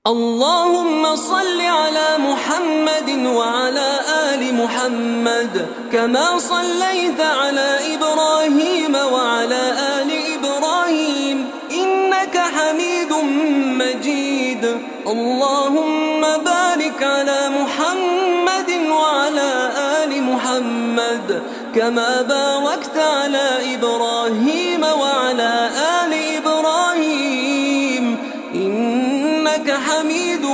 اللهم صل على محمد وعلى آل محمد كما صليت على إبراهيم وعلى آل إبراهيم إنك حميد مجيد. اللهم بارك على محمد وعلى آل محمد كما باركت على إبراهيم وعلى آل إبراهيم إنك حميد